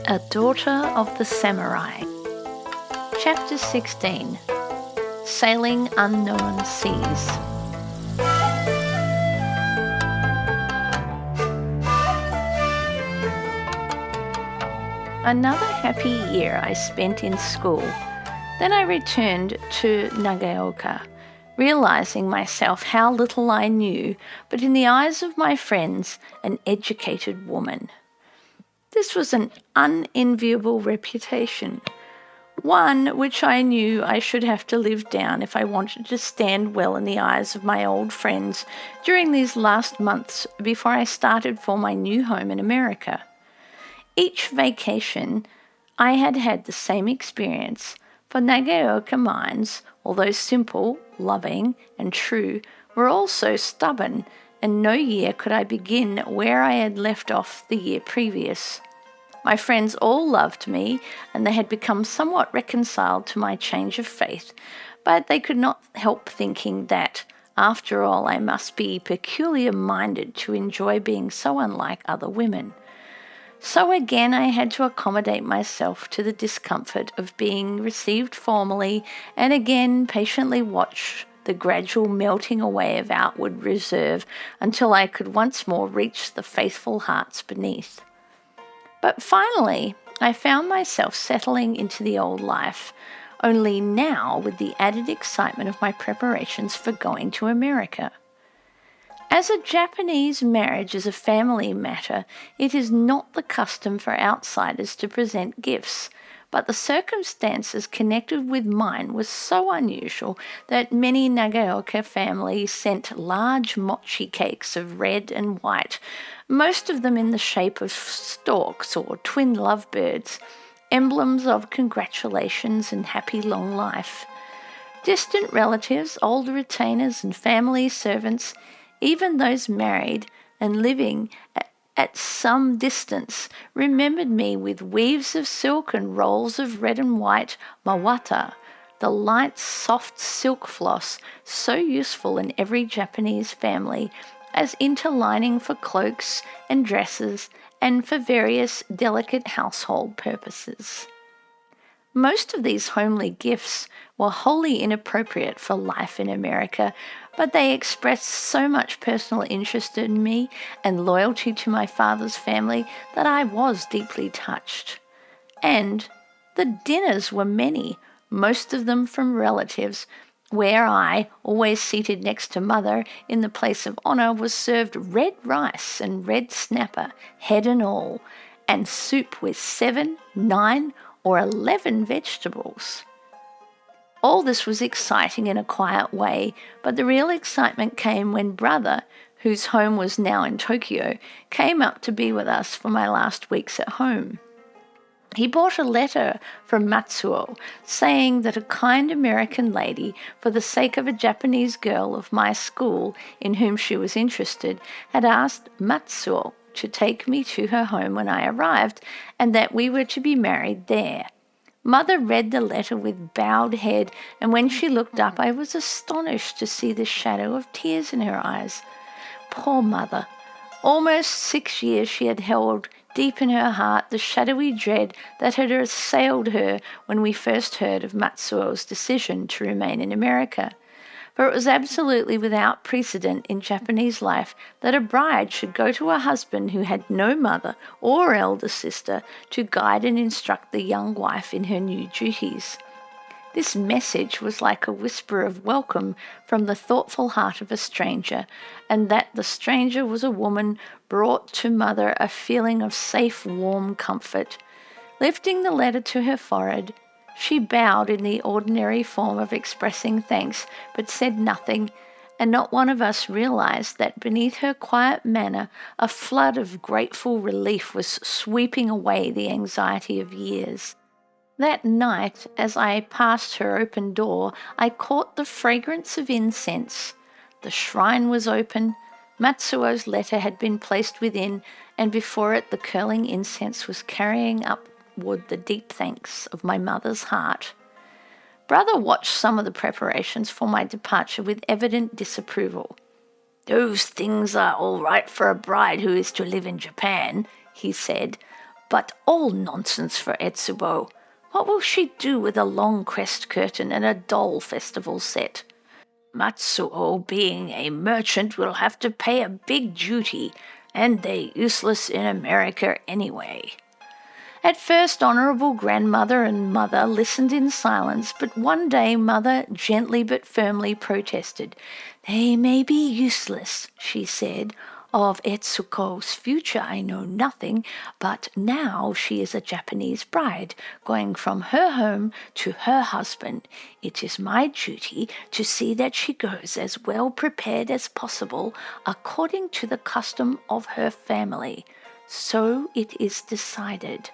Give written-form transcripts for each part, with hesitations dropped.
A Daughter of the Samurai. Chapter 16. Sailing Unknown Seas. Another happy year I spent in school. Then I returned to Nagaoka, realizing myself how little I knew, but in the eyes of my friends, an educated woman. This was an unenviable reputation, one which I knew I should have to live down if I wanted to stand well in the eyes of my old friends during these last months before I started for my new home in America. Each vacation, I had had the same experience, for Nagaoka minds, although simple, loving, and true, were also stubborn, and no year could I begin where I had left off the year previous. My friends all loved me, and they had become somewhat reconciled to my change of faith, but they could not help thinking that, after all, I must be peculiar-minded to enjoy being so unlike other women. So again I had to accommodate myself to the discomfort of being received formally, and again patiently watch the gradual melting away of outward reserve until I could once more reach the faithful hearts beneath. But finally, I found myself settling into the old life, only now with the added excitement of my preparations for going to America. As a Japanese marriage is a family matter, it is not the custom for outsiders to present gifts, but the circumstances connected with mine was so unusual that many Nagaoka families sent large mochi cakes of red and white, most of them in the shape of storks or twin lovebirds, emblems of congratulations and happy long life. Distant relatives, older retainers and family servants, even those married and living at some distance, remembered me with weaves of silk and rolls of red and white mawata, the light, soft silk floss so useful in every Japanese family as interlining for cloaks and dresses and for various delicate household purposes. Most of these homely gifts were wholly inappropriate for life in America, but they expressed so much personal interest in me and loyalty to my father's family that I was deeply touched. And the dinners were many, most of them from relatives, where I, always seated next to mother in the place of honour, was served red rice and red snapper, head and all, and soup with 7, 9, or 11 vegetables. All this was exciting in a quiet way, but the real excitement came when brother, whose home was now in Tokyo, came up to be with us for my last weeks at home. He brought a letter from Matsuo saying that a kind American lady, for the sake of a Japanese girl of my school in whom she was interested, had asked Matsuo to take me to her home when I arrived, and that we were to be married there. Mother read the letter with bowed head, and when she looked up I was astonished to see the shadow of tears in her eyes. Poor mother! Almost 6 years she had held deep in her heart the shadowy dread that had assailed her when we first heard of Matsuo's decision to remain in America. For it was absolutely without precedent in Japanese life that a bride should go to a husband who had no mother or elder sister to guide and instruct the young wife in her new duties. This message was like a whisper of welcome from the thoughtful heart of a stranger, and that the stranger was a woman brought to mother a feeling of safe, warm comfort. Lifting the letter to her forehead, she bowed in the ordinary form of expressing thanks, but said nothing, and not one of us realized that beneath her quiet manner a flood of grateful relief was sweeping away the anxiety of years. That night, as I passed her open door, I caught the fragrance of incense. The shrine was open, Matsuo's letter had been placed within, and before it the curling incense was carrying upward the deep thanks of my mother's heart. Brother watched some of the preparations for my departure with evident disapproval. "Those things are all right for a bride who is to live in Japan," he said, But all nonsense for Etsuko. What will she do with a long crest curtain and a doll festival set? Matsuo, being a merchant, will have to pay a big duty, and they're useless in America anyway. At first, Honourable Grandmother and Mother listened in silence, but one day Mother gently but firmly protested. "They may be useless," she said. "Of Etsuko's future I know nothing, but now she is a Japanese bride, going from her home to her husband. It is my duty to see that she goes as well prepared as possible according to the custom of her family. So it is decided."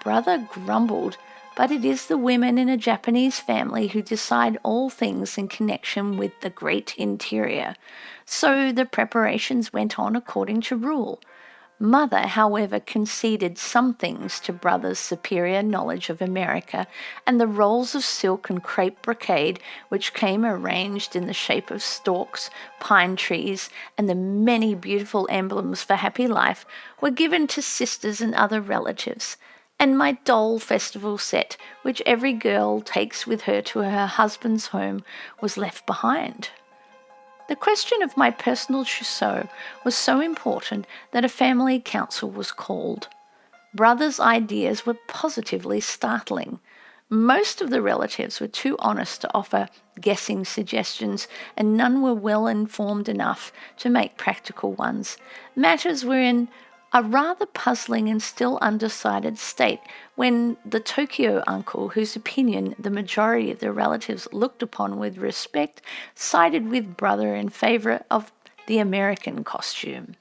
Brother grumbled, but it is the women in a Japanese family who decide all things in connection with the great interior. So the preparations went on according to rule. Mother, however, conceded some things to Brother's superior knowledge of America, and the rolls of silk and crepe brocade, which came arranged in the shape of stalks, pine trees, and the many beautiful emblems for happy life, were given to sisters and other relatives. And my doll festival set, which every girl takes with her to her husband's home, was left behind. The question of my personal trousseau was so important that a family council was called. Brother's ideas were positively startling. Most of the relatives were too honest to offer guessing suggestions, and none were well informed enough to make practical ones. Matters were in a rather puzzling and still undecided state when the Tokyo uncle, whose opinion the majority of the relatives looked upon with respect, sided with Brother in favour of the American costume.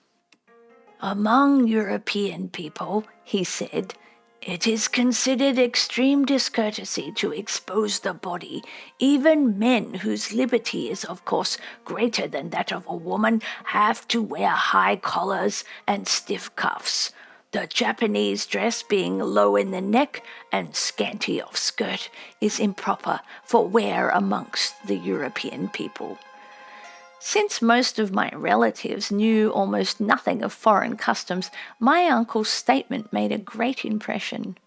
"Among European people," he said, "it is considered extreme discourtesy to expose the body. Even men whose liberty is, of course, greater than that of a woman have to wear high collars and stiff cuffs. The Japanese dress, being low in the neck and scanty of skirt, is improper for wear amongst the European people." Since most of my relatives knew almost nothing of foreign customs, my uncle's statement made a great impression.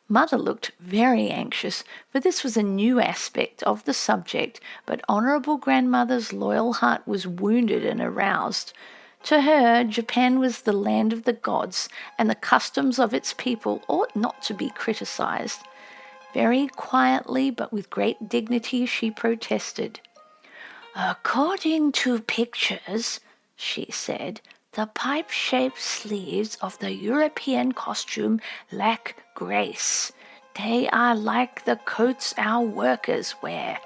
Mother looked very anxious, for this was a new aspect of the subject, but Honourable Grandmother's loyal heart was wounded and aroused. To her, Japan was the land of the gods, and the customs of its people ought not to be criticised. Very quietly, but with great dignity, she protested. "According to pictures," she said, "the pipe-shaped sleeves of the European costume lack grace. They are like the coats our workers wear.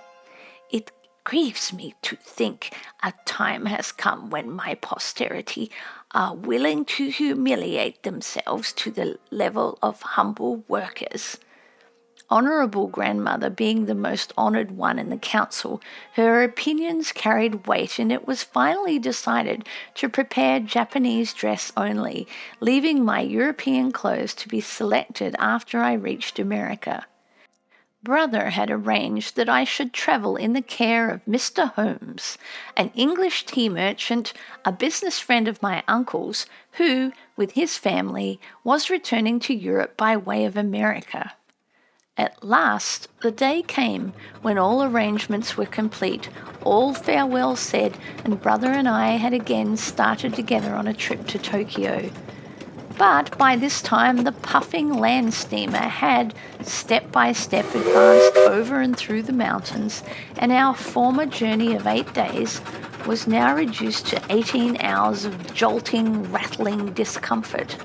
It grieves me to think a time has come when my posterity are willing to humiliate themselves to the level of humble workers." Honourable Grandmother being the most honoured one in the council, her opinions carried weight, and it was finally decided to prepare Japanese dress only, leaving my European clothes to be selected after I reached America. Brother had arranged that I should travel in the care of Mr. Holmes, an English tea merchant, a business friend of my uncle's, who, with his family, was returning to Europe by way of America. At last the day came when all arrangements were complete, all farewells said, and Brother and I had again started together on a trip to Tokyo. But by this time the puffing land steamer had, step by step, advanced over and through the mountains, and our former journey of 8 days was now reduced to 18 hours of jolting, rattling discomfort.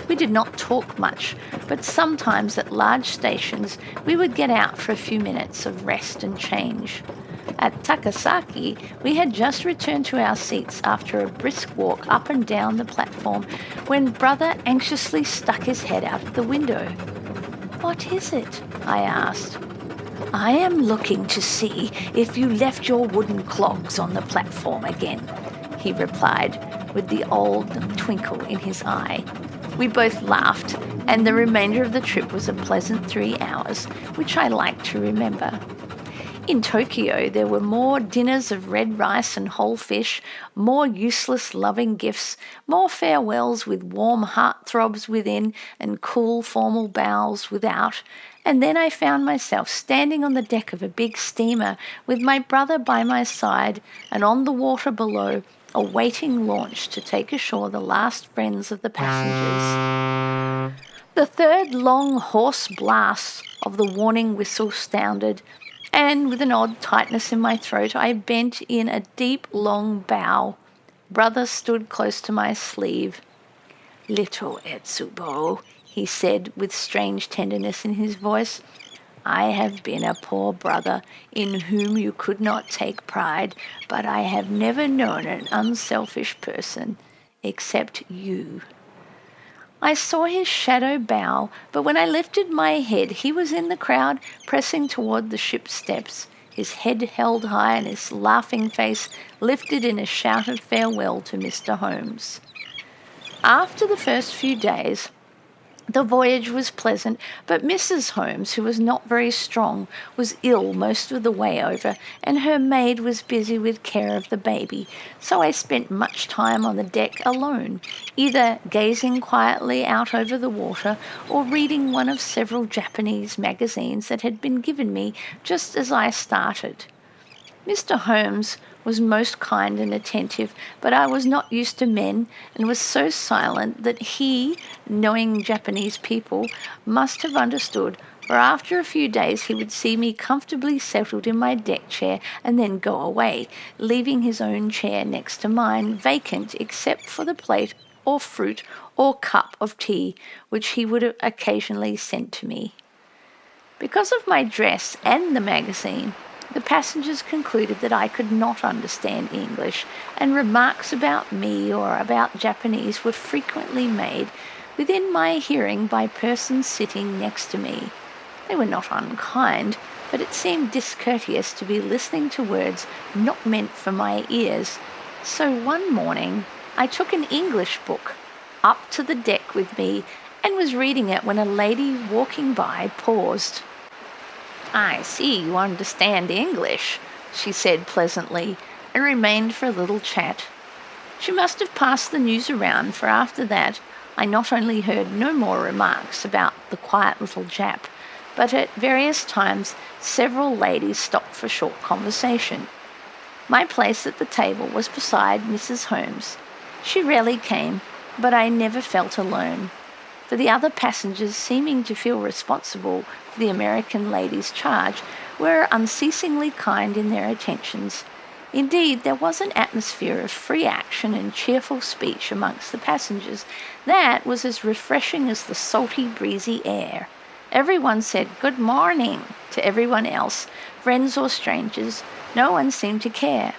We did not talk much, but sometimes at large stations we would get out for a few minutes of rest and change. At Takasaki, we had just returned to our seats after a brisk walk up and down the platform when Brother anxiously stuck his head out of the window. "What is it?" I asked. "I am looking to see if you left your wooden clogs on the platform again," he replied, with the old twinkle in his eye. We both laughed, and the remainder of the trip was a pleasant 3 hours, which I like to remember. In Tokyo, there were more dinners of red rice and whole fish, more useless loving gifts, more farewells with warm heartthrobs within and cool formal bows without. And then I found myself standing on the deck of a big steamer with my brother by my side and on the water below, awaiting launch to take ashore the last friends of the passengers. The third long hoarse blast of the warning whistle sounded, and with an odd tightness in my throat, I bent in a deep, long bow. Brother stood close to my sleeve. "Little Etsuko," he said with strange tenderness in his voice, "I have been a poor brother in whom you could not take pride, but I have never known an unselfish person except you." I saw his shadow bow, but when I lifted my head, he was in the crowd, pressing toward the ship's steps, his head held high and his laughing face lifted in a shouted farewell to Mr. Holmes. After the first few days, the voyage was pleasant, but Mrs. Holmes, who was not very strong, was ill most of the way over, and her maid was busy with care of the baby, so I spent much time on the deck alone, either gazing quietly out over the water or reading one of several Japanese magazines that had been given me just as I started. Mr. Holmes was most kind and attentive, but I was not used to men and was so silent that he, knowing Japanese people, must have understood, for after a few days he would see me comfortably settled in my deck chair and then go away, leaving his own chair next to mine vacant except for the plate or fruit or cup of tea which he would occasionally send to me. Because of my dress and the magazine, the passengers concluded that I could not understand English, and remarks about me or about Japanese were frequently made within my hearing by persons sitting next to me. They were not unkind, but it seemed discourteous to be listening to words not meant for my ears. So one morning I took an English book up to the deck with me and was reading it when a lady walking by paused. "I see you understand English," she said pleasantly, and remained for a little chat. She must have passed the news around, for after that I not only heard no more remarks about the quiet little Jap, but at various times several ladies stopped for short conversation. My place at the table was beside Mrs. Holmes. She rarely came, but I never felt alone, for the other passengers, seeming to feel responsible for the American lady's charge, were unceasingly kind in their attentions. Indeed, there was an atmosphere of free action and cheerful speech amongst the passengers that was as refreshing as the salty, breezy air. Everyone said "good morning" to everyone else, friends or strangers. No one seemed to care.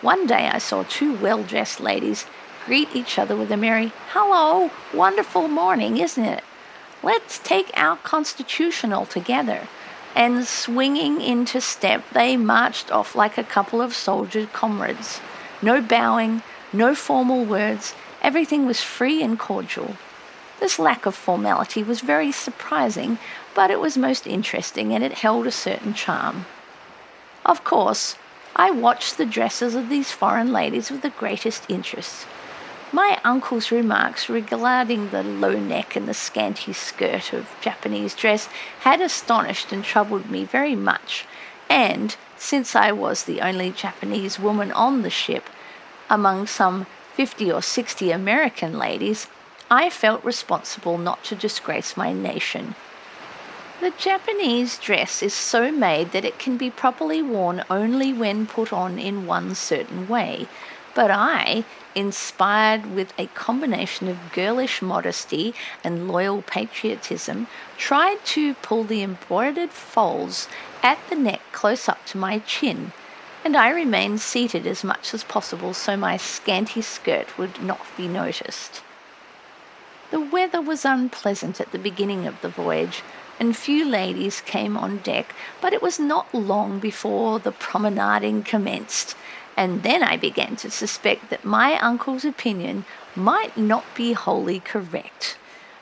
One day I saw two well-dressed ladies greet each other with a merry "Hello, wonderful morning, isn't it? Let's take our constitutional together." And swinging into step, they marched off like a couple of soldier comrades. No bowing, no formal words, everything was free and cordial. This lack of formality was very surprising, but it was most interesting, and it held a certain charm. Of course, I watched the dresses of these foreign ladies with the greatest interest. My uncle's remarks regarding the low neck and the scanty skirt of Japanese dress had astonished and troubled me very much, and since I was the only Japanese woman on the ship, among some 50 or 60 American ladies, I felt responsible not to disgrace my nation. The Japanese dress is so made that it can be properly worn only when put on in one certain way, but I, inspired with a combination of girlish modesty and loyal patriotism, tried to pull the embroidered folds at the neck close up to my chin, and I remained seated as much as possible so my scanty skirt would not be noticed. The weather was unpleasant at the beginning of the voyage, and few ladies came on deck, but it was not long before the promenading commenced, and then I began to suspect that my uncle's opinion might not be wholly correct.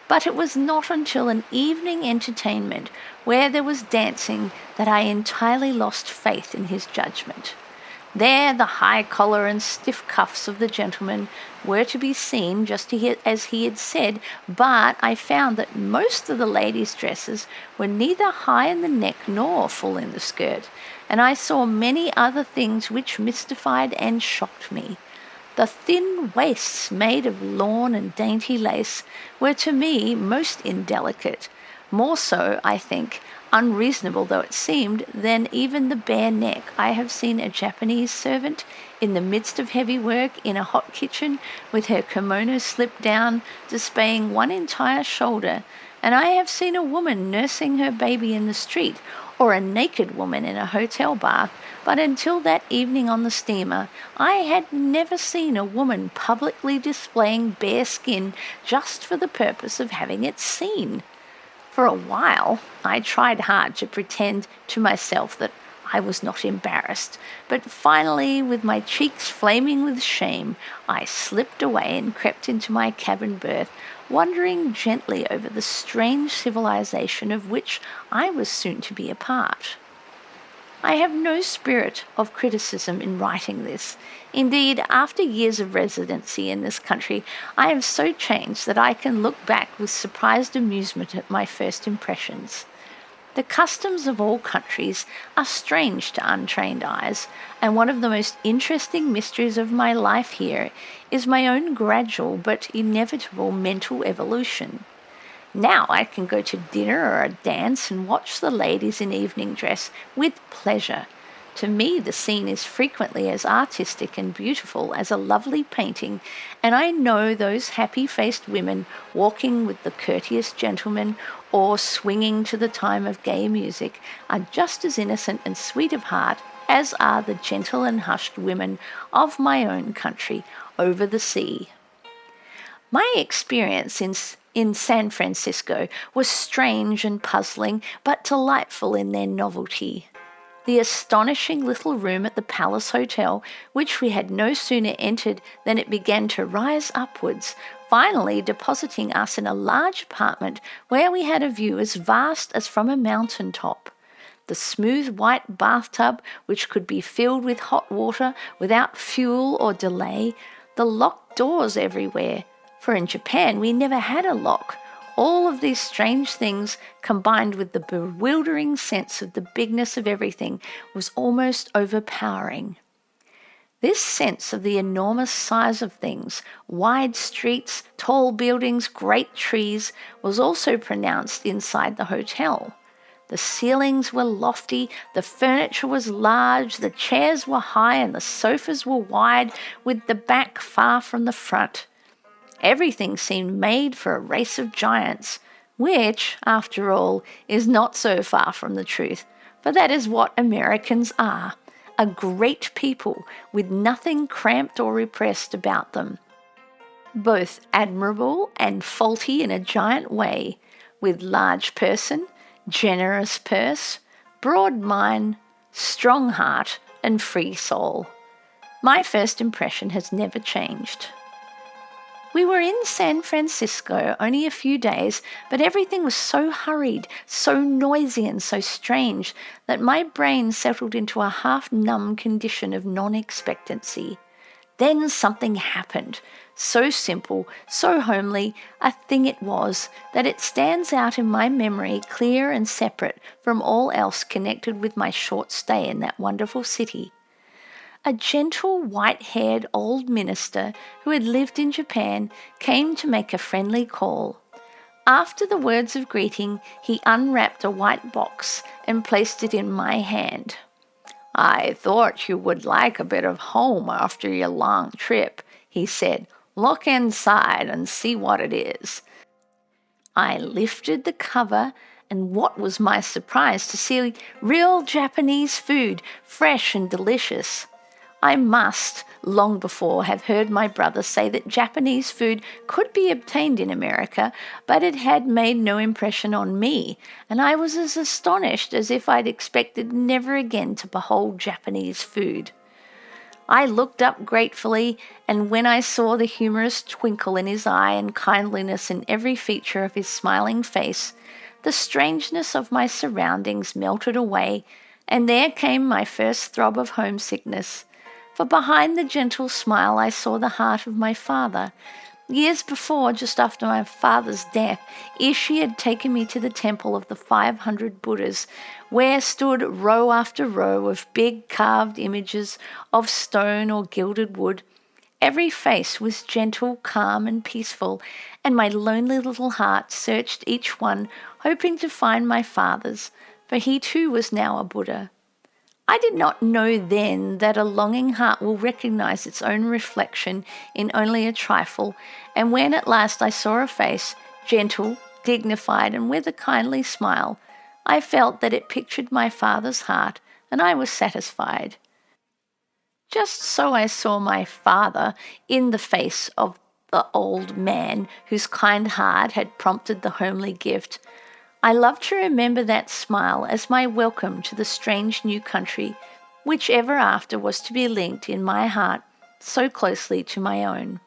But it was not until an evening entertainment where there was dancing that I entirely lost faith in his judgment. There the high collar and stiff cuffs of the gentleman were to be seen just as he had said, but I found that most of the ladies' dresses were neither high in the neck nor full in the skirt, and I saw many other things which mystified and shocked me. The thin waists made of lawn and dainty lace were to me most indelicate, more so, I think, unreasonable though it seemed, than even the bare neck. I have seen a Japanese servant in the midst of heavy work in a hot kitchen with her kimono slipped down, displaying one entire shoulder, and I have seen a woman nursing her baby in the street, or a naked woman in a hotel bath, but until that evening on the steamer, I had never seen a woman publicly displaying bare skin just for the purpose of having it seen. For a while, I tried hard to pretend to myself that I was not embarrassed, but finally, with my cheeks flaming with shame, I slipped away and crept into my cabin berth, wondering gently over the strange civilization of which I was soon to be a part. I have no spirit of criticism in writing this. Indeed, after years of residency in this country, I am so changed that I can look back with surprised amusement at my first impressions. The customs of all countries are strange to untrained eyes, and one of the most interesting mysteries of my life here is my own gradual but inevitable mental evolution. Now I can go to dinner or a dance and watch the ladies in evening dress with pleasure. To me, the scene is frequently as artistic and beautiful as a lovely painting, and I know those happy-faced women walking with the courteous gentlemen or swinging to the time of gay music are just as innocent and sweet of heart as are the gentle and hushed women of my own country over the sea. My experience in San Francisco was strange and puzzling, but delightful in their novelty. The astonishing little room at the Palace Hotel, which we had no sooner entered than it began to rise upwards, finally depositing us in a large apartment where we had a view as vast as from a mountain top. The smooth white bathtub, which could be filled with hot water without fuel or delay, the locked doors everywhere, for in Japan we never had a lock. All of these strange things, combined with the bewildering sense of the bigness of everything, was almost overpowering. This sense of the enormous size of things, wide streets, tall buildings, great trees, was also pronounced inside the hotel. The ceilings were lofty, the furniture was large, the chairs were high, and the sofas were wide, with the back far from the front. Everything seemed made for a race of giants, which, after all, is not so far from the truth, for that is what Americans are, a great people with nothing cramped or repressed about them, both admirable and faulty in a giant way, with large person, generous purse, broad mind, strong heart, and free soul. My first impression has never changed. We were in San Francisco only a few days, but everything was so hurried, so noisy and so strange that my brain settled into a half-numb condition of non-expectancy. Then something happened, so simple, so homely, a thing it was, that it stands out in my memory clear and separate from all else connected with my short stay in that wonderful city. A gentle, white-haired old minister who had lived in Japan came to make a friendly call. After the words of greeting, he unwrapped a white box and placed it in my hand. "I thought you would like a bit of home after your long trip," he said. "Look inside and see what it is." I lifted the cover, and what was my surprise to see real Japanese food, fresh and delicious. I must, long before, have heard my brother say that Japanese food could be obtained in America, but it had made no impression on me, and I was as astonished as if I'd expected never again to behold Japanese food. I looked up gratefully, and when I saw the humorous twinkle in his eye and kindliness in every feature of his smiling face, the strangeness of my surroundings melted away, and there came my first throb of homesickness. For behind the gentle smile I saw the heart of my father. Years before, just after my father's death, Ishi had taken me to the temple of the 500 Buddhas, where stood row after row of big carved images of stone or gilded wood. Every face was gentle, calm, and peaceful, and my lonely little heart searched each one, hoping to find my father's, for he too was now a Buddha. I did not know then that a longing heart will recognize its own reflection in only a trifle, and when at last I saw a face, gentle, dignified, and with a kindly smile, I felt that it pictured my father's heart, and I was satisfied. Just so I saw my father in the face of the old man whose kind heart had prompted the homely gift. I love to remember that smile as my welcome to the strange new country, which ever after was to be linked in my heart so closely to my own.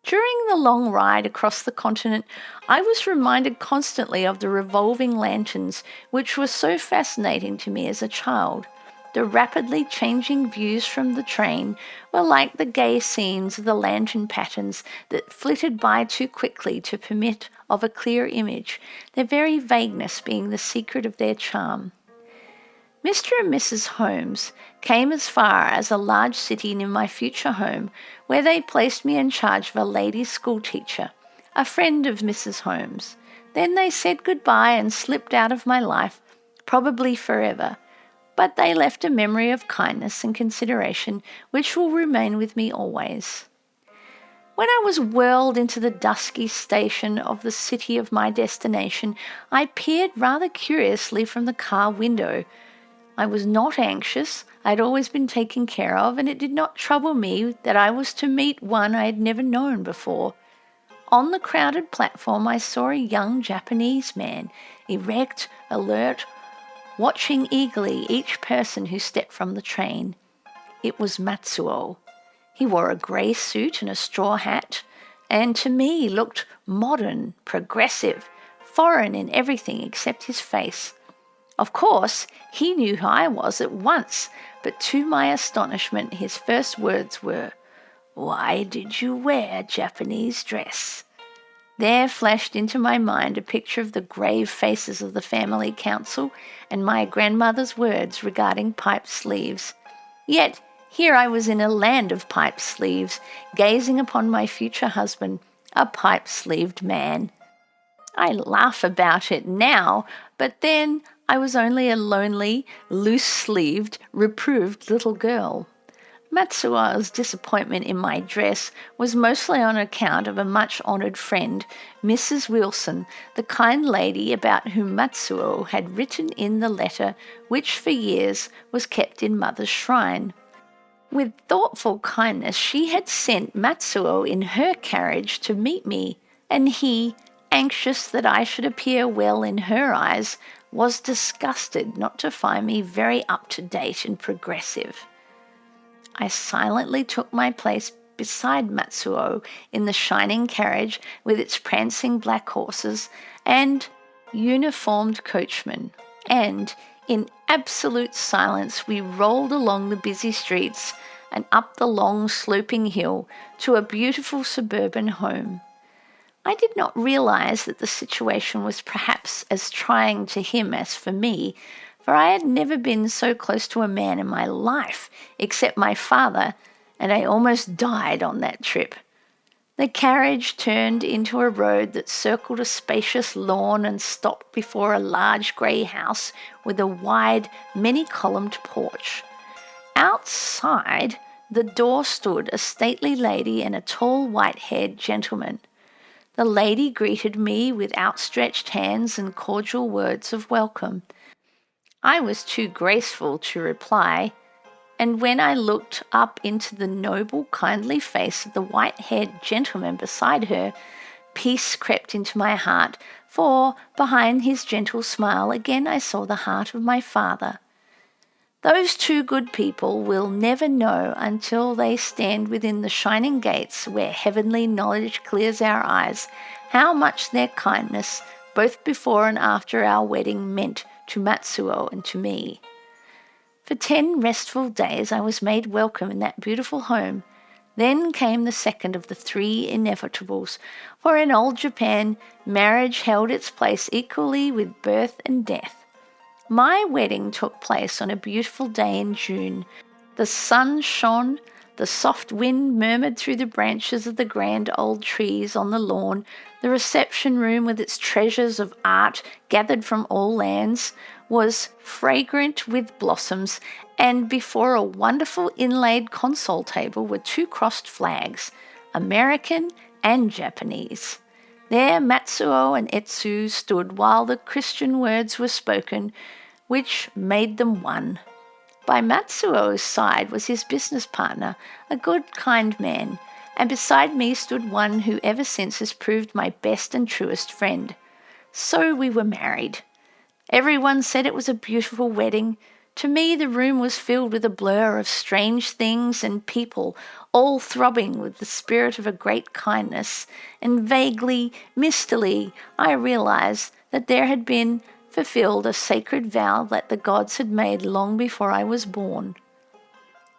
During the long ride across the continent, I was reminded constantly of the revolving lanterns, which were so fascinating to me as a child. The rapidly changing views from the train were like the gay scenes of the lantern patterns that flitted by too quickly to permit of a clear image, their very vagueness being the secret of their charm. Mr. and Mrs. Holmes came as far as a large city near my future home, where they placed me in charge of a lady school teacher, a friend of Mrs. Holmes. Then they said goodbye and slipped out of my life, probably forever. But they left a memory of kindness and consideration which will remain with me always. When I was whirled into the dusky station of the city of my destination, I peered rather curiously from the car window. I was not anxious. I had always been taken care of, and it did not trouble me that I was to meet one I had never known before. On the crowded platform I saw a young Japanese man, erect, alert, watching eagerly each person who stepped from the train. It was Matsuo. He wore a grey suit and a straw hat, and to me looked modern, progressive, foreign in everything except his face. Of course, he knew who I was at once, but to my astonishment his first words were, "Why did you wear a Japanese dress?" There flashed into my mind a picture of the grave faces of the family council and my grandmother's words regarding pipe sleeves. Yet here I was in a land of pipe sleeves, gazing upon my future husband, a pipe-sleeved man. I laugh about it now, but then I was only a lonely, loose-sleeved, reproved little girl. Matsuo's disappointment in my dress was mostly on account of a much-honoured friend, Mrs. Wilson, the kind lady about whom Matsuo had written in the letter which for years was kept in Mother's shrine. With thoughtful kindness she had sent Matsuo in her carriage to meet me, and he, anxious that I should appear well in her eyes, was disgusted not to find me very up-to-date and progressive. I silently took my place beside Matsuo in the shining carriage with its prancing black horses and uniformed coachman, and in absolute silence we rolled along the busy streets and up the long sloping hill to a beautiful suburban home. I did not realize that the situation was perhaps as trying to him as for me, for I had never been so close to a man in my life, except my father, and I almost died on that trip. The carriage turned into a road that circled a spacious lawn and stopped before a large grey house with a wide, many-columned porch. Outside, the door stood a stately lady and a tall, white-haired gentleman. The lady greeted me with outstretched hands and cordial words of welcome. I was too graceful to reply, and when I looked up into the noble, kindly face of the white-haired gentleman beside her, peace crept into my heart, for behind his gentle smile again I saw the heart of my father. Those two good people will never know until they stand within the shining gates where heavenly knowledge clears our eyes how much their kindness, both before and after our wedding, meant to Matsuo and to me. For 10 restful days I was made welcome in that beautiful home. Then came the second of the 3 inevitables, for in old Japan, marriage held its place equally with birth and death. My wedding took place on a beautiful day in June. The sun shone, the soft wind murmured through the branches of the grand old trees on the lawn, the reception room with its treasures of art gathered from all lands was fragrant with blossoms, and before a wonderful inlaid console table were 2 crossed flags, American and Japanese. There Matsuo and Etsu stood while the Christian words were spoken, which made them one. By Matsuo's side was his business partner, a good, kind man, and beside me stood one who ever since has proved my best and truest friend. So we were married. Everyone said it was a beautiful wedding. To me, the room was filled with a blur of strange things and people, all throbbing with the spirit of a great kindness, and vaguely, mistily, I realized that there had been fulfilled a sacred vow that the gods had made long before I was born.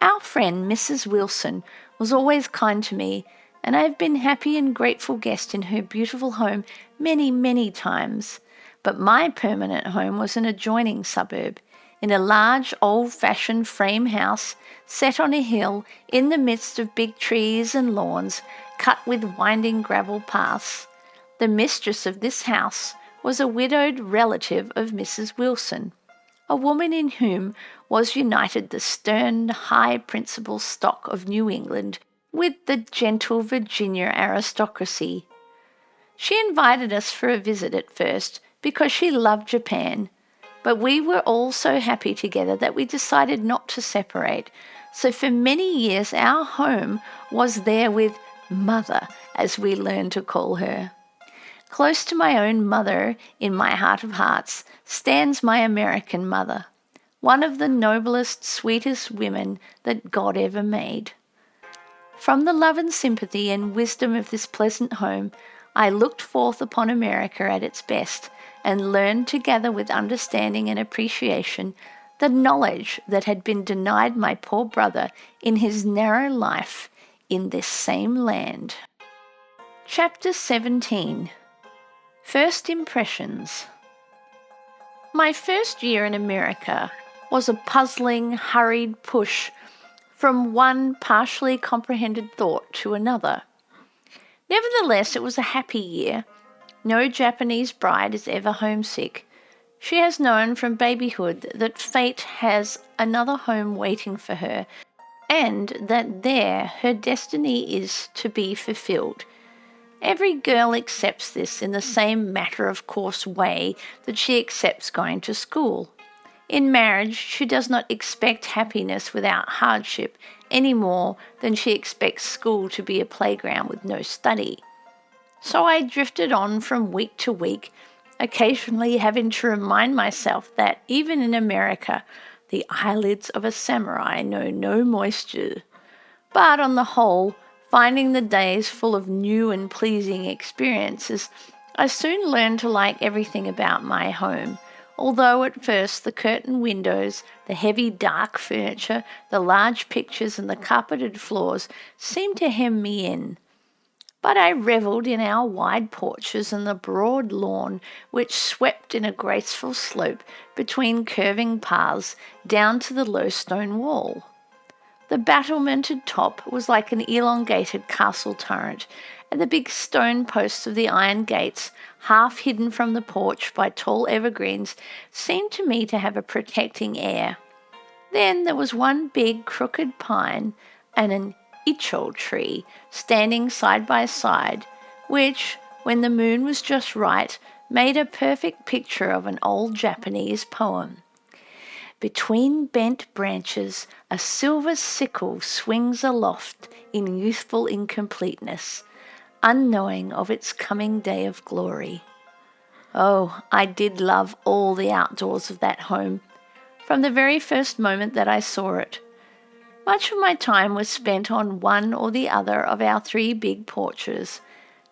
Our friend Mrs. Wilson was always kind to me, and I have been happy and grateful guest in her beautiful home many, many times. But my permanent home was an adjoining suburb, in a large old-fashioned frame house set on a hill in the midst of big trees and lawns cut with winding gravel paths. The mistress of this house was a widowed relative of Mrs. Wilson, a woman in whom was united the stern, high-principled stock of New England with the gentle Virginia aristocracy. She invited us for a visit at first because she loved Japan, but we were all so happy together that we decided not to separate. So for many years our home was there with Mother, as we learned to call her. Close to my own mother, in my heart of hearts, stands my American mother, one of the noblest, sweetest women that God ever made. From the love and sympathy and wisdom of this pleasant home, I looked forth upon America at its best and learned to gather with understanding and appreciation the knowledge that had been denied my poor brother in his narrow life in this same land. Chapter 17. First Impressions. My first year in America was a puzzling, hurried push from one partially comprehended thought to another. Nevertheless, it was a happy year. No Japanese bride is ever homesick. She has known from babyhood that fate has another home waiting for her, and that there her destiny is to be fulfilled. Every girl accepts this in the same matter-of-course way that she accepts going to school. In marriage, she does not expect happiness without hardship any more than she expects school to be a playground with no study. So I drifted on from week to week, occasionally having to remind myself that even in America, the eyelids of a samurai know no moisture. But on the whole, finding the days full of new and pleasing experiences, I soon learned to like everything about my home, although at first the curtained windows, the heavy dark furniture, the large pictures and the carpeted floors seemed to hem me in. But I revelled in our wide porches and the broad lawn which swept in a graceful slope between curving paths down to the low stone wall. The battlemented top was like an elongated castle turret, and the big stone posts of the iron gates, half hidden from the porch by tall evergreens, seemed to me to have a protecting air. Then there was one big crooked pine and an icho tree standing side by side, which, when the moon was just right, made a perfect picture of an old Japanese poem. Between bent branches, a silver sickle swings aloft in youthful incompleteness, unknowing of its coming day of glory. Oh, I did love all the outdoors of that home. from the very first moment that I saw it. Much of my time was spent on one or the other of our 3 big porches,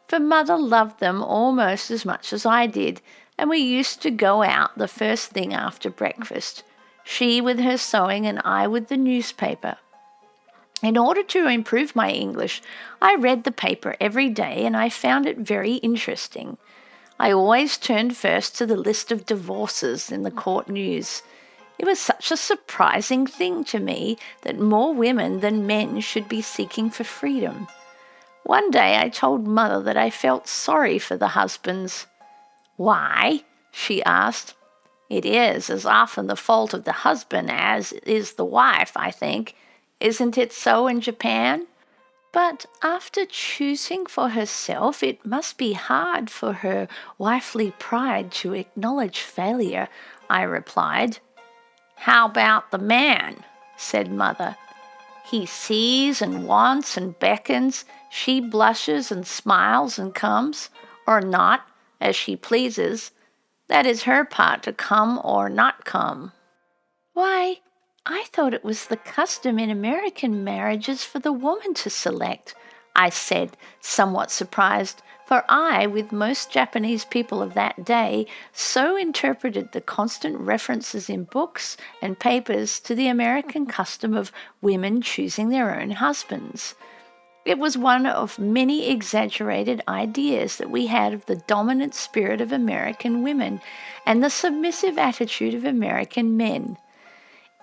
for Mother loved them almost as much as I did, and we used to go out the first thing after breakfast, she with her sewing and I with the newspaper. In order to improve my English, I read the paper every day, and I found it very interesting. I always turned first to the list of divorces in the court news. It was such a surprising thing to me that more women than men should be seeking for freedom. One day I told Mother that I felt sorry for the husbands. "Why?" she asked. "It is as often the fault of the husband as is the wife, I think. Isn't it so in Japan?" "But after choosing for herself, it must be hard for her wifely pride to acknowledge failure," I replied. "How about the man?" said Mother. "He sees and wants and beckons. She blushes and smiles and comes, or not, as she pleases. That is her part to come or not come." "Why, I thought it was the custom in American marriages for the woman to select," I said, somewhat surprised, for I, with most Japanese people of that day, so interpreted the constant references in books and papers to the American custom of women choosing their own husbands. It was one of many exaggerated ideas that we had of the dominant spirit of American women and the submissive attitude of American men.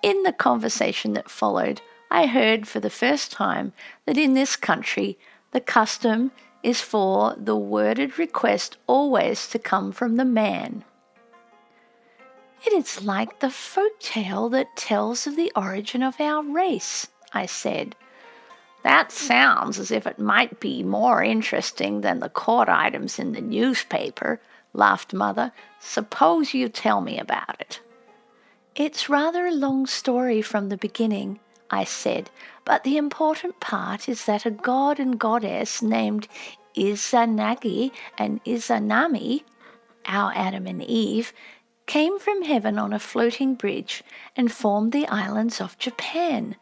In the conversation that followed, I heard for the first time that in this country the custom is for the worded request always to come from the man. "It is like the folk tale that tells of the origin of our race," I said. "That sounds as if it might be more interesting than the court items in the newspaper," laughed Mother. "Suppose you tell me about it." "It's rather a long story from the beginning," I said, "but the important part is that a god and goddess named Izanagi and Izanami, our Adam and Eve, came from heaven on a floating bridge and formed the islands of Japan.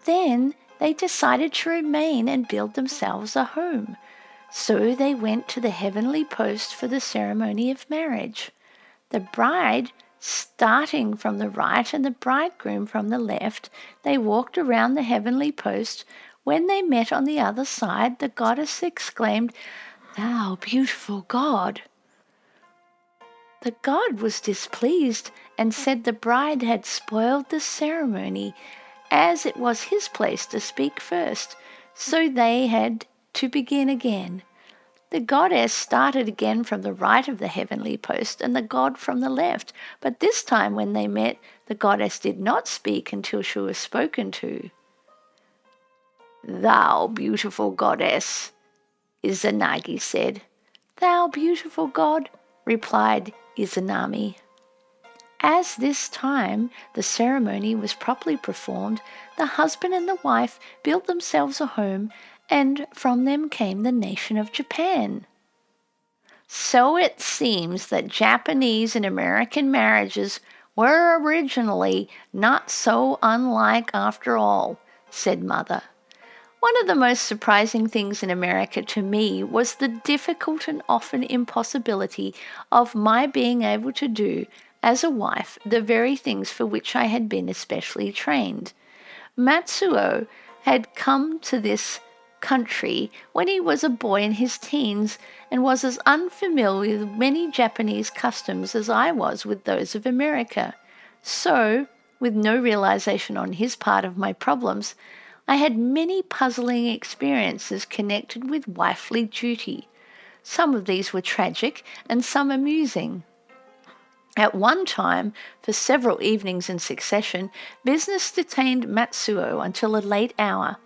Then they decided to remain and build themselves a home. So they went to the heavenly post for the ceremony of marriage. The bride starting from the right and the bridegroom from the left, they walked around the heavenly post. When they met on the other side, the goddess exclaimed, 'Thou beautiful god!' The god was displeased and said the bride had spoiled the ceremony, as it was his place to speak first, so they had to begin again. The goddess started again from the right of the heavenly post and the god from the left, but this time when they met, the goddess did not speak until she was spoken to. 'Thou beautiful goddess,' Izanagi said. 'Thou beautiful god,' replied Izanami. As this time the ceremony was properly performed, the husband and the wife built themselves a home, and from them came the nation of Japan. So it seems that Japanese and American marriages were originally not so unlike after all," said Mother. "One of the most surprising things in America to me was the difficult and often impossibility of my being able to do, as a wife, the very things for which I had been especially trained. Matsuo had come to this country when he was a boy in his teens and was as unfamiliar with many Japanese customs as I was with those of America. So, with no realization on his part of my problems, I had many puzzling experiences connected with wifely duty. Some of these were tragic and some amusing. At one time, for several evenings in succession, business detained Matsuo until a late hour.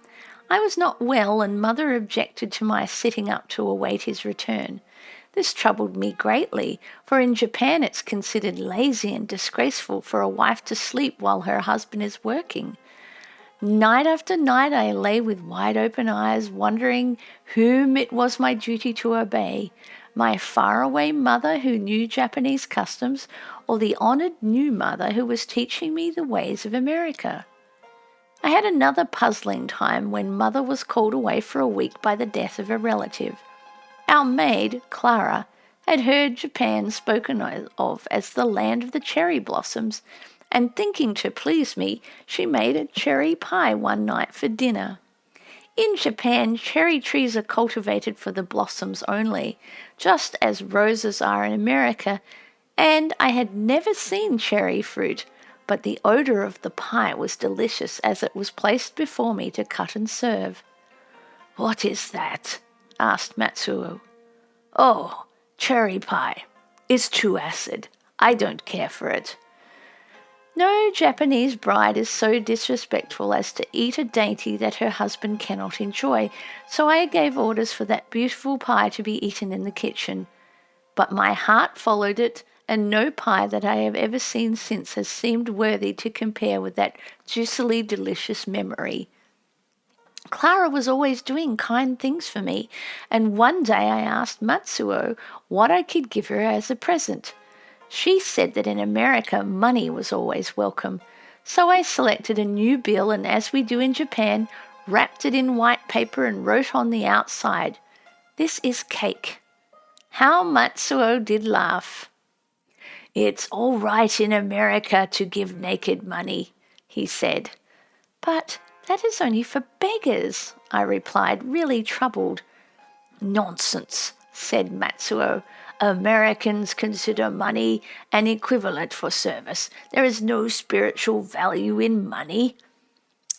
I was not well, and Mother objected to my sitting up to await his return. This troubled me greatly, for in Japan it's considered lazy and disgraceful for a wife to sleep while her husband is working. Night after night I lay with wide open eyes, wondering whom it was my duty to obey. My faraway mother who knew Japanese customs, or the honored new mother who was teaching me the ways of America? I had another puzzling time when mother was called away for a week by the death of a relative. Our maid, Clara, had heard Japan spoken of as the land of the cherry blossoms, and thinking to please me, she made a cherry pie one night for dinner. In Japan, cherry trees are cultivated for the blossoms only, just as roses are in America, and I had never seen cherry fruit, but the odour of the pie was delicious as it was placed before me to cut and serve. "What is that?" asked Matsuo. "Oh, cherry pie. It's too acid. I don't care for it." No Japanese bride is so disrespectful as to eat a dainty that her husband cannot enjoy, so I gave orders for that beautiful pie to be eaten in the kitchen. But my heart followed it, and no pie that I have ever seen since has seemed worthy to compare with that juicily delicious memory. Clara was always doing kind things for me, and one day I asked Matsuo what I could give her as a present. She said that in America money was always welcome, so I selected a new bill and, as we do in Japan, wrapped it in white paper and wrote on the outside, "This is cake." How Matsuo did laugh. "It's all right in America to give naked money," he said. "But that is only for beggars," I replied, really troubled. "Nonsense," said Matsuo. "Americans consider money an equivalent for service. There is no spiritual value in money."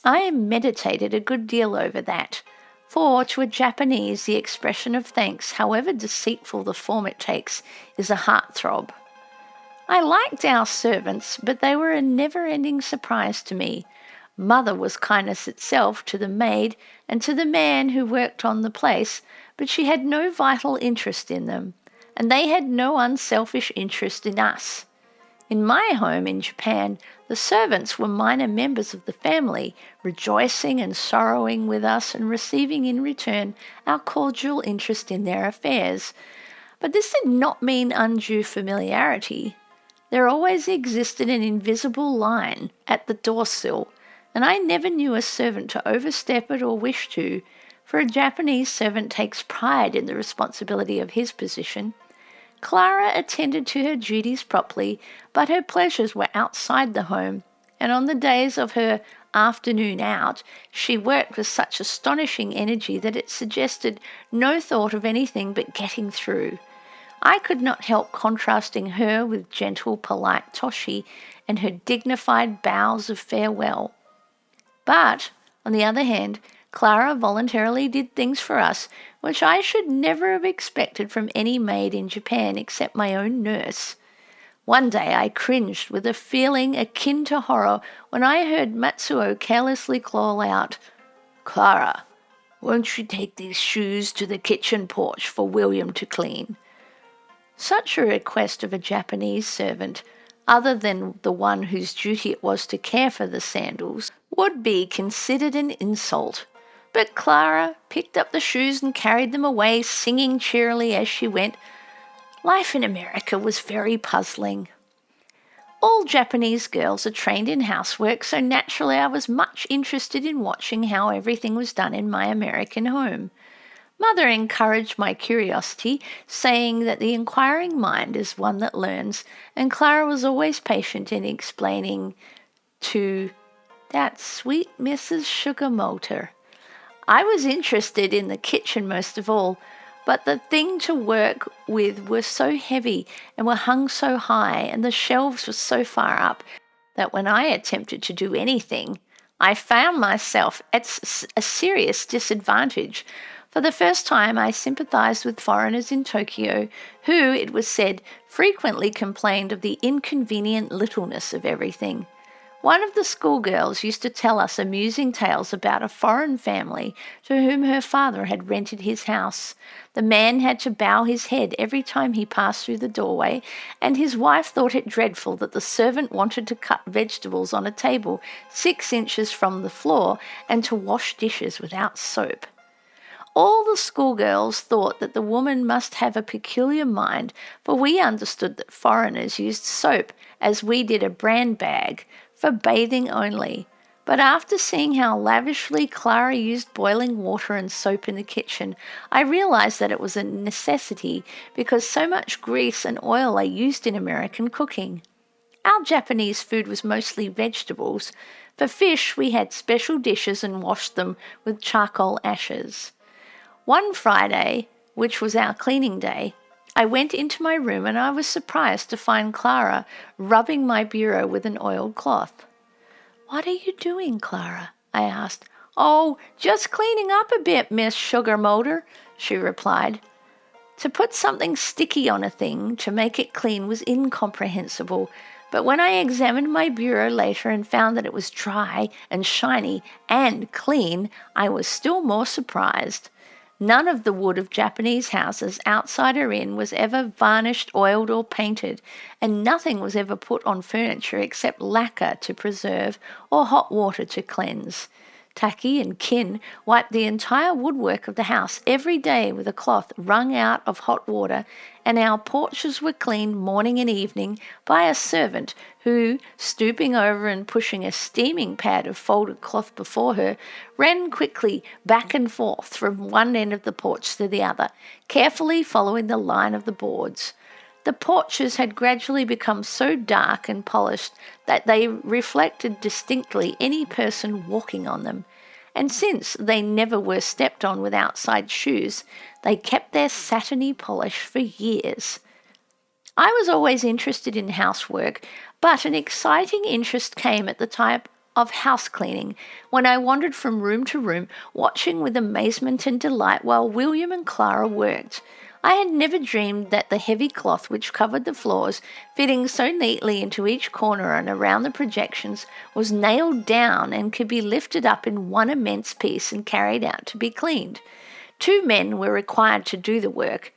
I meditated a good deal over that, for to a Japanese the expression of thanks, however deceitful the form it takes, is a heartthrob. I liked our servants, but they were a never-ending surprise to me. Mother was kindness itself to the maid and to the man who worked on the place, but she had no vital interest in them, and they had no unselfish interest in us. In my home in Japan, the servants were minor members of the family, rejoicing and sorrowing with us and receiving in return our cordial interest in their affairs. But this did not mean undue familiarity. There always existed an invisible line at the doorsill, and I never knew a servant to overstep it or wish to, for a Japanese servant takes pride in the responsibility of his position. Clara attended to her duties properly, but her pleasures were outside the home, and on the days of her afternoon out, she worked with such astonishing energy that it suggested no thought of anything but getting through. I could not help contrasting her with gentle, polite Toshi and her dignified bows of farewell. But, on the other hand, Clara voluntarily did things for us which I should never have expected from any maid in Japan except my own nurse. One day I cringed with a feeling akin to horror when I heard Matsuo carelessly call out, "Clara, won't you take these shoes to the kitchen porch for William to clean?" Such a request of a Japanese servant, other than the one whose duty it was to care for the sandals, would be considered an insult. But Clara picked up the shoes and carried them away, singing cheerily as she went. Life in America was very puzzling. All Japanese girls are trained in housework, so naturally I was much interested in watching how everything was done in my American home. Mother encouraged my curiosity, saying that the inquiring mind is one that learns, and Clara was always patient in explaining to that sweet Mrs. Sugimoto. I was interested in the kitchen most of all, but the things to work with were so heavy and were hung so high, and the shelves were so far up, that when I attempted to do anything, I found myself at a serious disadvantage. For the first time I sympathized with foreigners in Tokyo, who, it was said, frequently complained of the inconvenient littleness of everything. One of the schoolgirls used to tell us amusing tales about a foreign family to whom her father had rented his house. The man had to bow his head every time he passed through the doorway, and his wife thought it dreadful that the servant wanted to cut vegetables on a table 6 inches from the floor and to wash dishes without soap. All the schoolgirls thought that the woman must have a peculiar mind, for we understood that foreigners used soap, as we did a brand bag, for bathing only. But after seeing how lavishly Clara used boiling water and soap in the kitchen, I realized that it was a necessity because so much grease and oil are used in American cooking. Our Japanese food was mostly vegetables. For fish, we had special dishes and washed them with charcoal ashes. One Friday, which was our cleaning day, I went into my room and I was surprised to find Clara rubbing my bureau with an oiled cloth. "What are you doing, Clara?" I asked. "Oh, just cleaning up a bit, Miss Sugarmotor," she replied. To put something sticky on a thing to make it clean was incomprehensible, but when I examined my bureau later and found that it was dry and shiny and clean, I was still more surprised. None of the wood of Japanese houses, outside or in, was ever varnished, oiled, or painted, and nothing was ever put on furniture except lacquer to preserve or hot water to cleanse. Taki and Kin wiped the entire woodwork of the house every day with a cloth wrung out of hot water, and our porches were cleaned morning and evening by a servant who, stooping over and pushing a steaming pad of folded cloth before her, ran quickly back and forth from one end of the porch to the other, carefully following the line of the boards. The porches had gradually become so dark and polished that they reflected distinctly any person walking on them, and since they never were stepped on with outside shoes, they kept their satiny polish for years. I was always interested in housework, but an exciting interest came at the time of house cleaning, when I wandered from room to room, watching with amazement and delight while William and Clara worked. I had never dreamed that the heavy cloth which covered the floors, fitting so neatly into each corner and around the projections, was nailed down and could be lifted up in one immense piece and carried out to be cleaned. 2 men were required to do the work.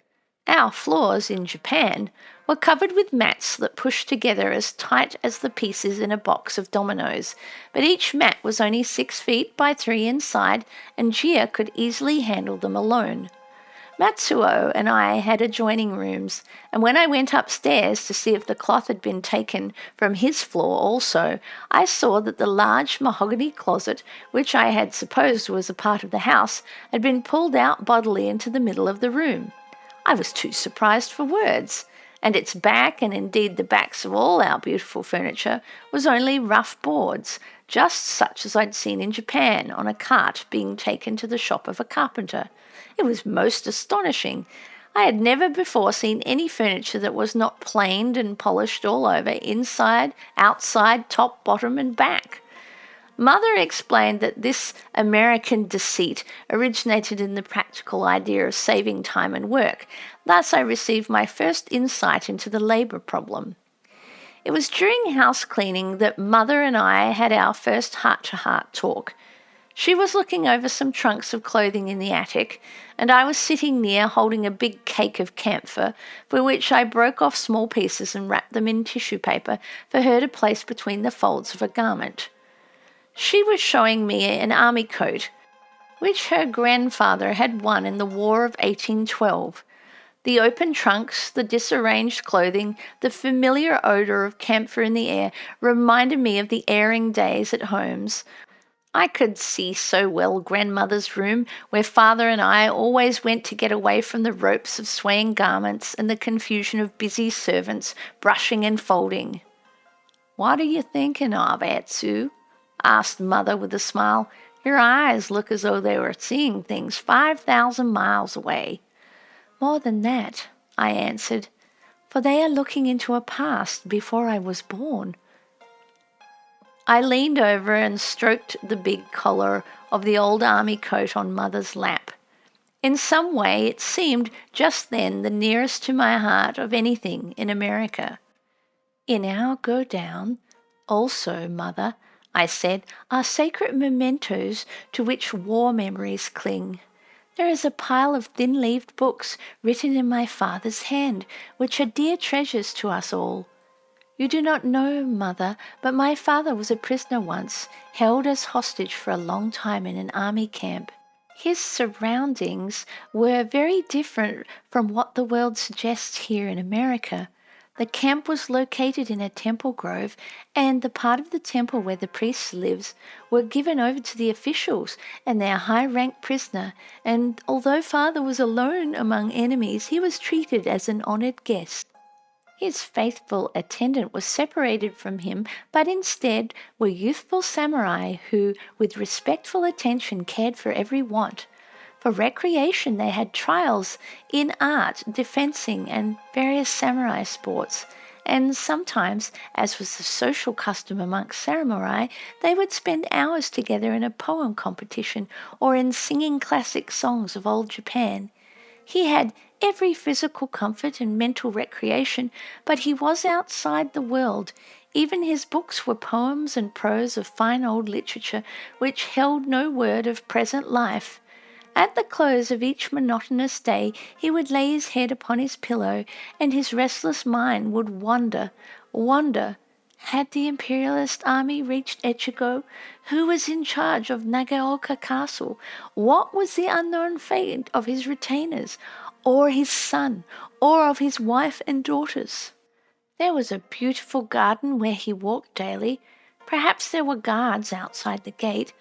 Our floors in Japan were covered with mats that pushed together as tight as the pieces in a box of dominoes, but each mat was only 6 feet by 3 inside, and Gia could easily handle them alone. Matsuo and I had adjoining rooms, and when I went upstairs to see if the cloth had been taken from his floor also, I saw that the large mahogany closet, which I had supposed was a part of the house, had been pulled out bodily into the middle of the room. I was too surprised for words, and its back, and indeed the backs of all our beautiful furniture, was only rough boards, just such as I'd seen in Japan on a cart being taken to the shop of a carpenter. It was most astonishing. I had never before seen any furniture that was not planed and polished all over, inside, outside, top, bottom, and back. Mother explained that this American deceit originated in the practical idea of saving time and work. Thus I received my first insight into the labor problem. It was during house cleaning that Mother and I had our first heart-to-heart talk. She was looking over some trunks of clothing in the attic, and I was sitting near holding a big cake of camphor, for which I broke off small pieces and wrapped them in tissue paper for her to place between the folds of a garment. She was showing me an army coat, which her grandfather had won in the War of 1812. The open trunks, the disarranged clothing, the familiar odour of camphor in the air reminded me of the airing days at Holmes. I could see so well grandmother's room, where father and I always went to get away from the ropes of swaying garments and the confusion of busy servants brushing and folding. "What are you thinking of, Etsu?" asked Mother with a smile. "Your eyes look as though they were seeing things 5,000 miles away." "More than that," I answered, "for they are looking into a past before I was born." I leaned over and stroked the big collar of the old army coat on Mother's lap. In some way it seemed just then the nearest to my heart of anything in America. "In our go down, also, Mother," I said, "are sacred mementos to which war memories cling. There is a pile of thin-leaved books written in my father's hand, which are dear treasures to us all. You do not know, Mother, but my father was a prisoner once, held as hostage for a long time in an army camp. His surroundings were very different from what the world suggests here in America. The camp was located in a temple grove, and the part of the temple where the priests lived were given over to the officials and their high-ranked prisoner, and although Father was alone among enemies, he was treated as an honored guest. His faithful attendant was separated from him, but instead were youthful samurai who, with respectful attention, cared for every want. For recreation, they had trials in art, defencing, and various samurai sports. And sometimes, as was the social custom amongst samurai, they would spend hours together in a poem competition or in singing classic songs of old Japan. He had every physical comfort and mental recreation, but he was outside the world. Even his books were poems and prose of fine old literature which held no word of present life. At the close of each monotonous day, he would lay his head upon his pillow, and his restless mind would wonder. Had the imperialist army reached Etsuko? Who was in charge of Nagaoka Castle? What was the unknown fate of his retainers, or his son, or of his wife and daughters? There was a beautiful garden where he walked daily. Perhaps there were guards outside the gate.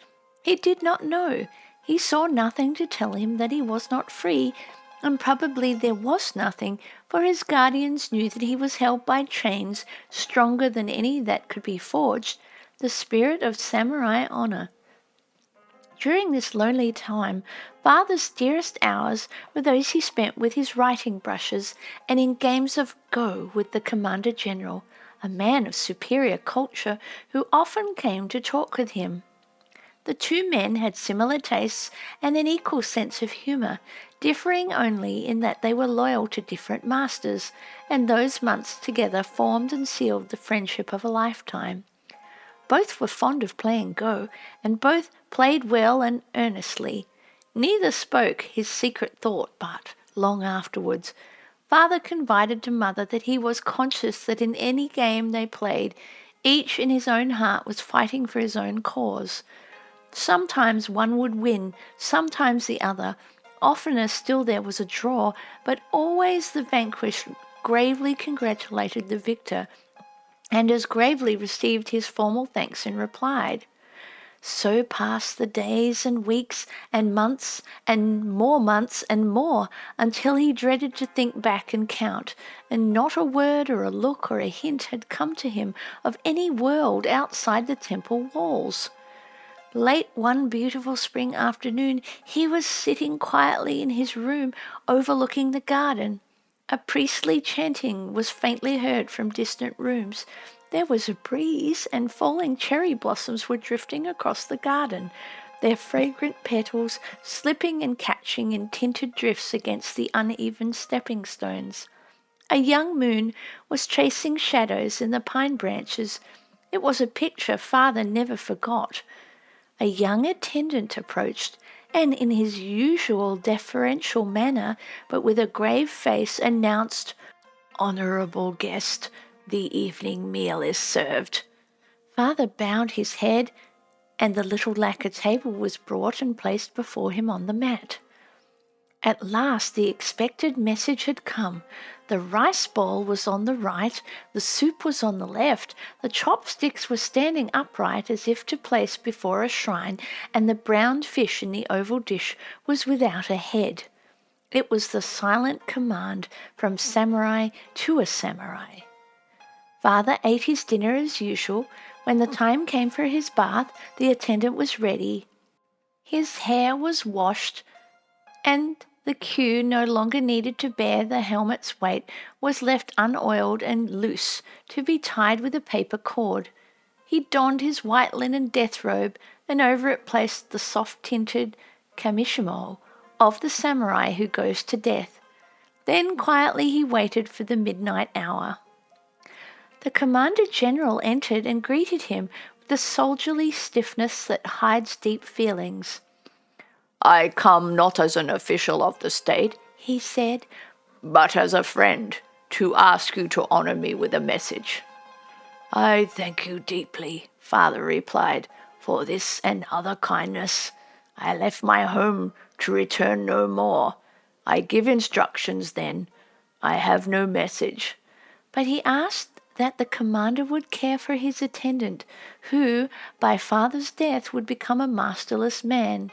He did not know. He saw nothing to tell him that he was not free, and probably there was nothing, for his guardians knew that he was held by chains stronger than any that could be forged, the spirit of samurai honor. During this lonely time, Father's dearest hours were those he spent with his writing brushes and in games of Go with the Commander General, a man of superior culture who often came to talk with him. The two men had similar tastes and an equal sense of humour, differing only in that they were loyal to different masters, and those months together formed and sealed the friendship of a lifetime. Both were fond of playing Go, and both played well and earnestly. Neither spoke his secret thought, but, long afterwards, Father confided to Mother that he was conscious that in any game they played, each in his own heart was fighting for his own cause. Sometimes one would win, sometimes the other. Oftener still there was a draw, but always the vanquished gravely congratulated the victor, and as gravely received his formal thanks and replied. So passed the days and weeks and months and more, until he dreaded to think back and count, and not a word or a look or a hint had come to him of any world outside the temple walls. Late one beautiful spring afternoon, he was sitting quietly in his room overlooking the garden. A priestly chanting was faintly heard from distant rooms. There was a breeze, and falling cherry blossoms were drifting across the garden, their fragrant petals slipping and catching in tinted drifts against the uneven stepping stones. A young moon was chasing shadows in the pine branches. It was a picture Father never forgot. A young attendant approached, and in his usual deferential manner, but with a grave face, announced, "Honourable guest, the evening meal is served." Father bowed his head, and the little lacquer table was brought and placed before him on the mat. At last the expected message had come. The rice bowl was on the right, the soup was on the left, the chopsticks were standing upright as if to place before a shrine, and the browned fish in the oval dish was without a head. It was the silent command from samurai to a samurai. Father ate his dinner as usual. When the time came for his bath, the attendant was ready. His hair was washed, and the queue, no longer needed to bear the helmet's weight, was left unoiled and loose to be tied with a paper cord. He donned his white linen death robe, and over it placed the soft-tinted kamishimo of the samurai who goes to death. Then quietly he waited for the midnight hour. The Commander General entered and greeted him with the soldierly stiffness that hides deep feelings. "I come not as an official of the state," he said, "but as a friend, to ask you to honour me with a message." "I thank you deeply," Father replied, "for this and other kindness. I left my home to return no more. I give instructions then. I have no message." But he asked that the commander would care for his attendant, who, by father's death, would become a masterless man.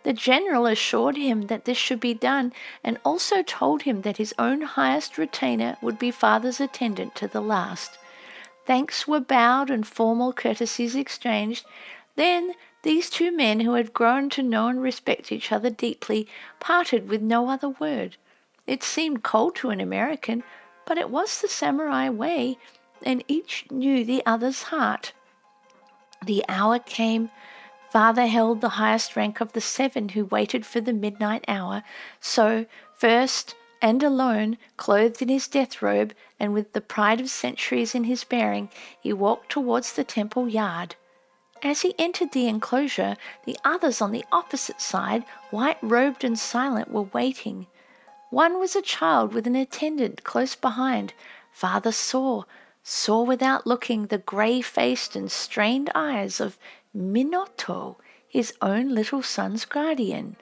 The general assured him that this should be done, and also told him that his own highest retainer would be father's attendant to the last. Thanks were bowed and formal courtesies exchanged. Then these two men, who had grown to know and respect each other deeply, parted with no other word. It seemed cold to an American, but it was the samurai way, and each knew the other's heart. The hour came. Father held the highest rank of the 7 who waited for the midnight hour, so, first and alone, clothed in his death robe, and with the pride of centuries in his bearing, he walked towards the temple yard. As he entered the enclosure, the others on the opposite side, white-robed and silent, were waiting. One was a child with an attendant close behind. Father saw without looking, the grey-faced and strained eyes of Minato, his own little son's guardian.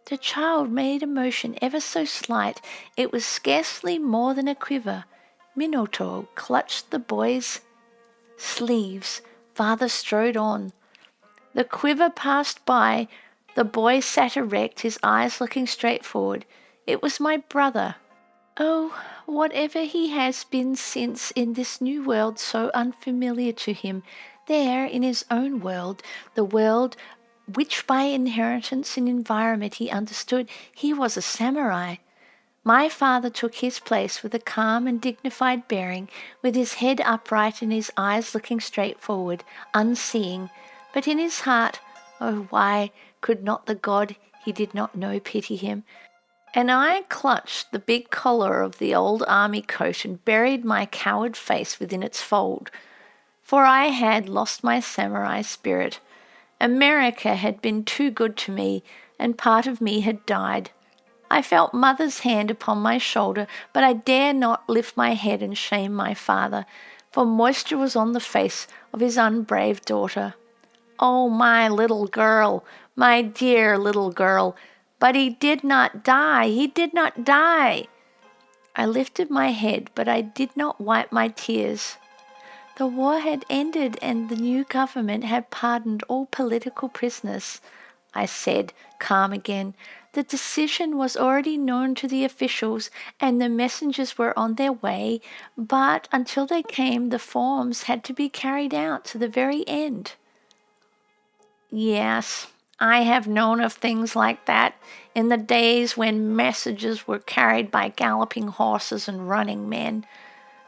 The child made a motion ever so slight. It was scarcely more than a quiver. Minato clutched the boy's sleeves. Father strode on. The quiver passed by. The boy sat erect, his eyes looking straight forward. It was my brother. Oh, whatever he has been since in this new world so unfamiliar to him, there in his own world, the world which by inheritance and environment he understood, he was a samurai. My father took his place with a calm and dignified bearing, with his head upright and his eyes looking straight forward, unseeing. But in his heart, oh, why could not the God he did not know pity him? And I clutched the big collar of the old army coat and buried my coward face within its fold. For I had lost my samurai spirit. America had been too good to me, and part of me had died. I felt Mother's hand upon my shoulder, but I dare not lift my head and shame my father, for moisture was on the face of his unbrave daughter. Oh, my little girl, my dear little girl! But he did not die. He did not die. I lifted my head, but I did not wipe my tears. The war had ended and the new government had pardoned all political prisoners. I said, calm again. The decision was already known to the officials and the messengers were on their way, but until they came, the forms had to be carried out to the very end. Yes, I have known of things like that in the days when messages were carried by galloping horses and running men,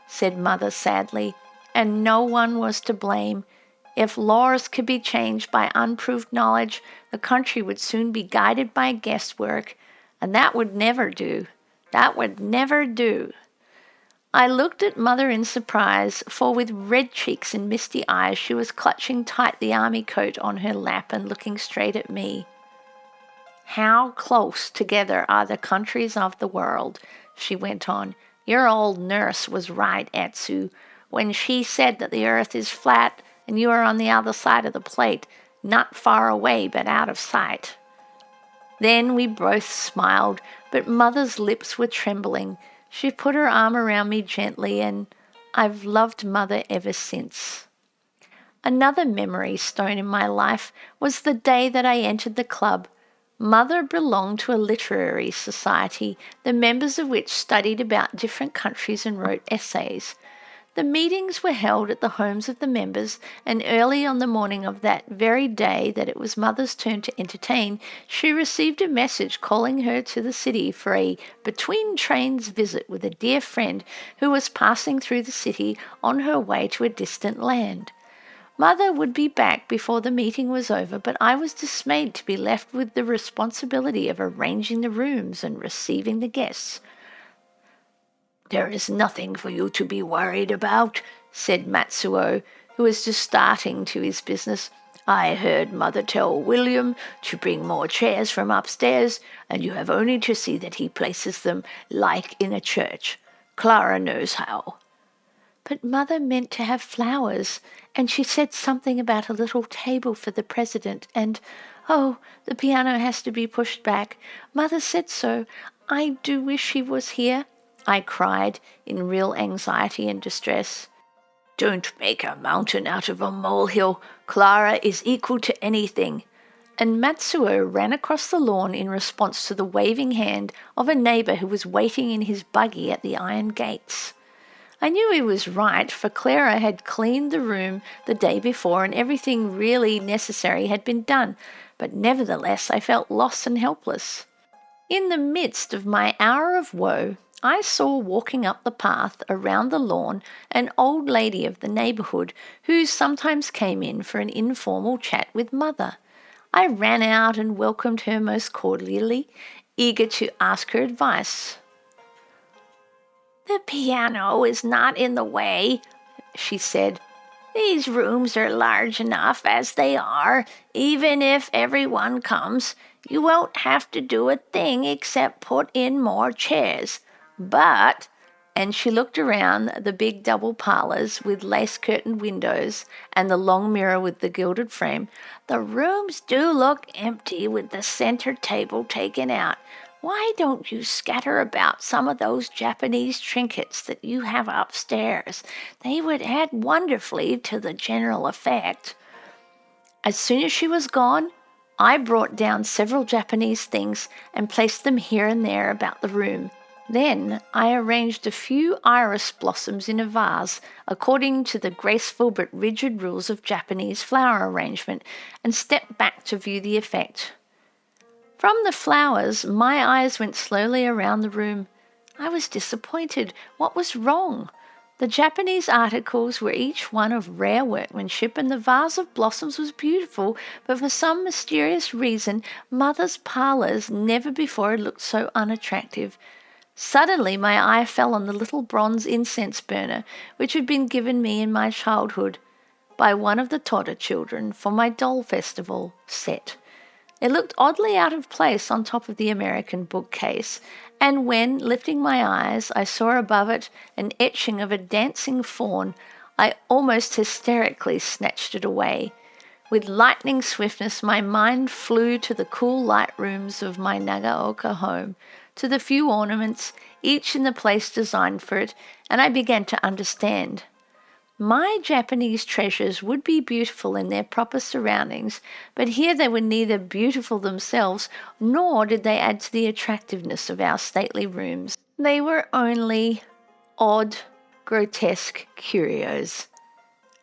said Mother sadly, and no one was to blame. If laws could be changed by unproved knowledge, the country would soon be guided by guesswork, and that would never do. That would never do. I looked at Mother in surprise, for with red cheeks and misty eyes she was clutching tight the army coat on her lap and looking straight at me. How close together are the countries of the world, she went on. Your old nurse was right, Etsu, when she said that the earth is flat and you are on the other side of the plate, not far away but out of sight. Then we both smiled, but Mother's lips were trembling. She put her arm around me gently, and I've loved Mother ever since. Another memory stone in my life was the day that I entered the club. Mother belonged to a literary society, the members of which studied about different countries and wrote essays. The meetings were held at the homes of the members, and early on the morning of that very day that it was Mother's turn to entertain, she received a message calling her to the city for a between-trains visit with a dear friend who was passing through the city on her way to a distant land. Mother would be back before the meeting was over, but I was dismayed to be left with the responsibility of arranging the rooms and receiving the guests. There is nothing for you to be worried about, said Matsuo, who was just starting to his business. I heard Mother tell William to bring more chairs from upstairs, and you have only to see that he places them like in a church. Clara knows how. But Mother meant to have flowers, and she said something about a little table for the president, and, oh, the piano has to be pushed back. Mother said so. I do wish he was here, I cried in real anxiety and distress. Don't make a mountain out of a molehill. Clara is equal to anything. And Matsuo ran across the lawn in response to the waving hand of a neighbour who was waiting in his buggy at the iron gates. I knew he was right, for Clara had cleaned the room the day before and everything really necessary had been done, but nevertheless I felt lost and helpless. In the midst of my hour of woe, I saw walking up the path around the lawn an old lady of the neighbourhood who sometimes came in for an informal chat with Mother. I ran out and welcomed her most cordially, eager to ask her advice. The piano is not in the way, she said. These rooms are large enough as they are. Even if everyone comes, you won't have to do a thing except put in more chairs. But, and she looked around the big double parlours with lace-curtained windows and the long mirror with the gilded frame, the rooms do look empty with the centre table taken out. Why don't you scatter about some of those Japanese trinkets that you have upstairs? They would add wonderfully to the general effect. As soon as she was gone, I brought down several Japanese things and placed them here and there about the room. Then I arranged a few iris blossoms in a vase according to the graceful but rigid rules of Japanese flower arrangement and stepped back to view the effect. From the flowers, my eyes went slowly around the room. I was disappointed. What was wrong? The Japanese articles were each one of rare workmanship, and the vase of blossoms was beautiful, but for some mysterious reason, Mother's parlours never before had looked so unattractive. Suddenly my eye fell on the little bronze incense burner, which had been given me in my childhood by one of the Toda children for my doll festival set. It looked oddly out of place on top of the American bookcase, and when, lifting my eyes, I saw above it an etching of a dancing fawn, I almost hysterically snatched it away. With lightning swiftness, my mind flew to the cool light rooms of my Nagaoka home, to the few ornaments, each in the place designed for it, and I began to understand. My Japanese treasures would be beautiful in their proper surroundings, but here they were neither beautiful themselves, nor did they add to the attractiveness of our stately rooms. They were only odd, grotesque curios.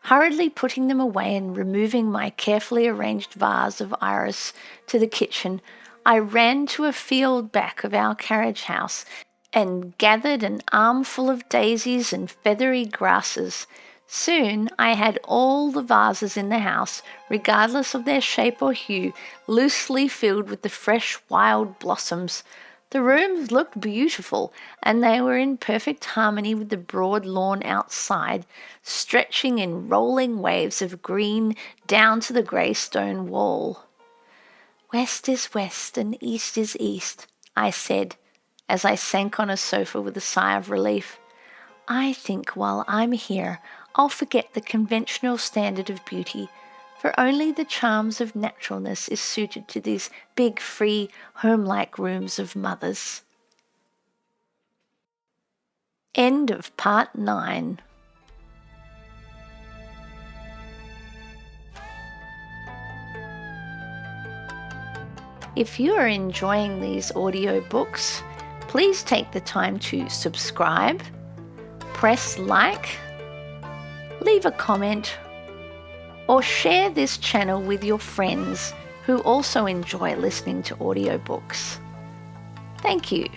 Hurriedly putting them away and removing my carefully arranged vase of iris to the kitchen, I ran to a field back of our carriage house and gathered an armful of daisies and feathery grasses. Soon I had all the vases in the house, regardless of their shape or hue, loosely filled with the fresh wild blossoms. The rooms looked beautiful, and they were in perfect harmony with the broad lawn outside, stretching in rolling waves of green down to the grey stone wall. West is west and east is east, I said, as I sank on a sofa with a sigh of relief. I think while I'm here, I'll forget the conventional standard of beauty, for only the charms of naturalness is suited to these big, free, home-like rooms of Mother's. End of Part 9. If you are enjoying these audiobooks, please take the time to subscribe, press like, leave a comment, or share this channel with your friends who also enjoy listening to audiobooks. Thank you.